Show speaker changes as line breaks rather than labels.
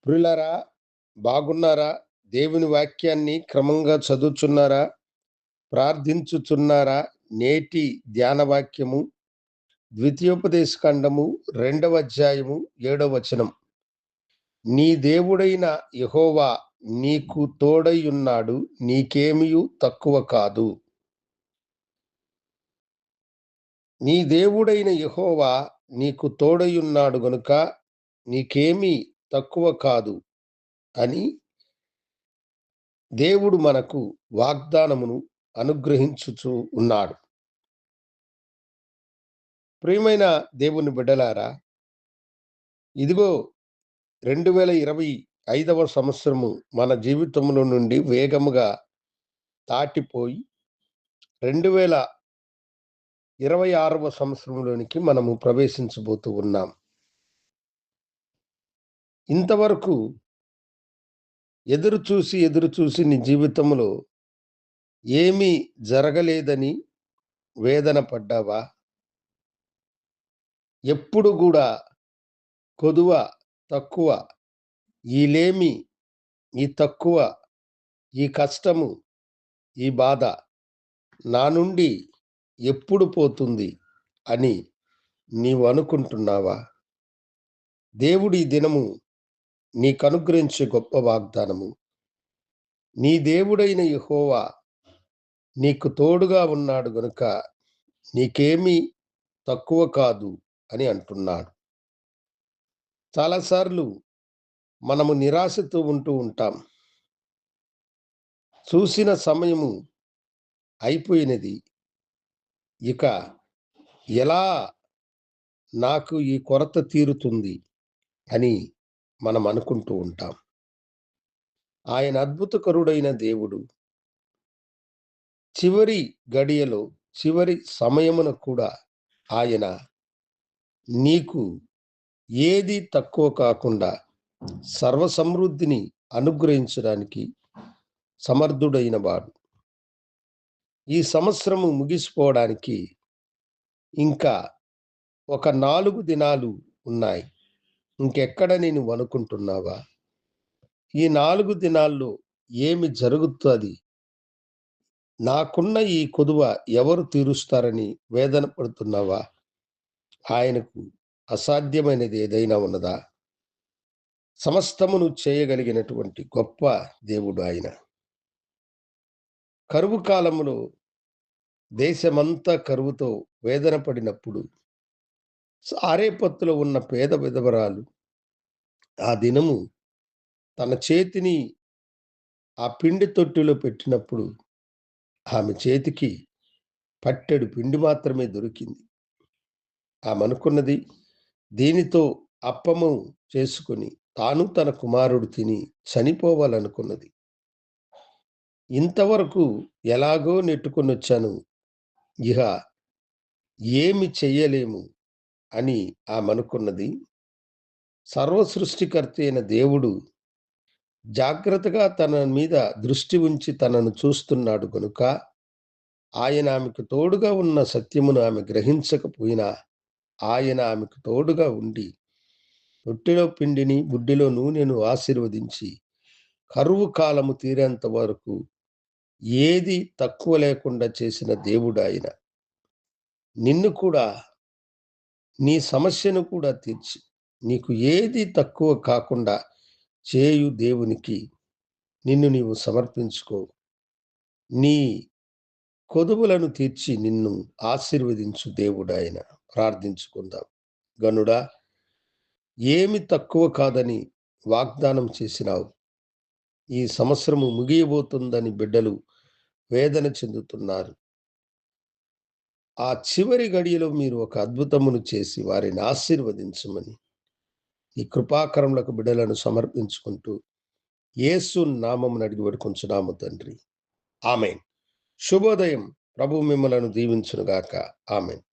ప్రియులారా, బాగున్నారా? దేవుని వాక్యాన్ని క్రమంగా చదువుచున్నారా? ప్రార్థించుచున్నారా? నేటి ధ్యాన వాక్యము ద్వితీయోపదేశ ఖండము 2వ అధ్యాయము 7వ వచనం. నీ దేవుడైన యెహోవా నీకు తోడైయున్నాడు, నీకేమియు తక్కువ కాదు. నీ దేవుడైన యెహోవా నీకు తోడైయున్నాడు గనుక నీకేమీ తక్కువ కాదు అని దేవుడు మనకు వాగ్దానమును అనుగ్రహించుచూ ఉన్నాడు. ప్రియమైన దేవుని బిడ్డలారా, ఇదిగో 2025వ సంవత్సరము మన జీవితంలో నుండి వేగముగా దాటిపోయి 2026వ సంవత్సరంలోనికి మనము ప్రవేశించబోతూ ఉన్నాం. ఇంతవరకు ఎదురు చూసి నీ జీవితంలో ఏమీ జరగలేదని వేదన పడ్డావా? ఎప్పుడు గూడా కొదువ, తక్కువ, ఈ లేమి, ఈ తక్కువ, ఈ కష్టము, ఈ బాధ నా నుండి ఎప్పుడు పోతుంది అని నీవు అనుకుంటున్నావా? దేవుడు ఈ దినము నీకనుగ్రహించే గొప్ప వాగ్దానము. నీ దేవుడైన యెహోవా నీకు తోడుగా ఉన్నాడు గనుక నీకేమీ తక్కువ కాదు అని అంటున్నాడు. చాలాసార్లు మనము నిరాశతో ఉంటూ ఉంటాం. చూసిన సమయము అయిపోయినది. ఇక ఎలా నాకు ఈ కొరత తీరుతుంది అని మనం అనుకుంటూ ఉంటాం. ఆయన అద్భుతకరుడైన దేవుడు చివరి గడియలో, చివరి సమయమున కూడా ఆయన నీకు ఏది తక్కువ కాకుండా సర్వసమృద్ధిని అనుగ్రహించడానికి సమర్థుడైన వాడు. ఈ సంవత్సరము ముగిసిపోవడానికి ఇంకా ఒక 4 దినాలు ఉన్నాయి. ఇంకెక్కడ నేను అనుకుంటున్నావా? ఈ 4 దినాల్లో ఏమి జరుగుతుంది? నాకున్న ఈ కొదువ ఎవరు తీరుస్తారని వేదన పడుతున్నావా? ఆయనకు అసాధ్యమైనది ఏదైనా ఉన్నదా? సమస్తమును చేయగలిగినటువంటి గొప్ప దేవుడు ఆయన. కరువు కాలములో దేశమంతా కరువుతో వేదన పడినప్పుడు సారేపత్తులో ఉన్న పేద విధవరాలు ఆ దినము తన చేతిని ఆ పిండి తొట్టిలో పెట్టినప్పుడు ఆమె చేతికి పట్టెడు పిండి మాత్రమే దొరికింది. ఆమె అనుకున్నది, దీనితో అప్పము చేసుకుని తాను తన కుమారుడు తిని చనిపోవాలనుకున్నది. ఇంతవరకు ఎలాగో నెట్టుకొనొచ్చాను, ఇహ ఏమి చెయ్యలేము అని ఆమె అనుకున్నది. సర్వ సృష్టికర్త అయిన దేవుడు జాగ్రత్తగా తన మీద దృష్టి ఉంచి తనను చూస్తున్నాడు గనుక ఆయన ఆమెకు తోడుగా ఉన్న సత్యమును ఆమె గ్రహించకపోయినా ఆయన ఆమెకు తోడుగా ఉండి రొట్టెలో పిండిని బుడ్డిలో నూనెను ఆశీర్వదించి కరువు కాలము తీరేంత వరకు ఏది తక్కువ లేకుండా చేసిన దేవుడు ఆయన. నిన్ను కూడా, నీ సమస్యను కూడా తీర్చి నీకు ఏది తక్కువ కాకుండా చేయు దేవునికి నిన్ను నీవు సమర్పించుకో. నీ కొదువులను తీర్చి నిన్ను ఆశీర్వదించు దేవుడు ఆయన. ప్రార్థించుకుందాం. గనుడా, ఏమి తక్కువ కాదని వాగ్దానం చేసినావు. ఈ సంవత్సరము ముగియబోతుందని బిడ్డలు వేదన చెందుతున్నారు. ఆ చివరి గడియలో మీరు ఒక అద్భుతమును చేసి వారిని ఆశీర్వదించమని ఈ కృపాకరములకు బిడ్డలను సమర్పించుకుంటూ యేసు నామమున అడిగి వేడుకొంచున్నాము తండ్రి. ఆమేన్. శుభోదయం. ప్రభువు మిమ్మలను దీవించునుగాక. ఆమేన్.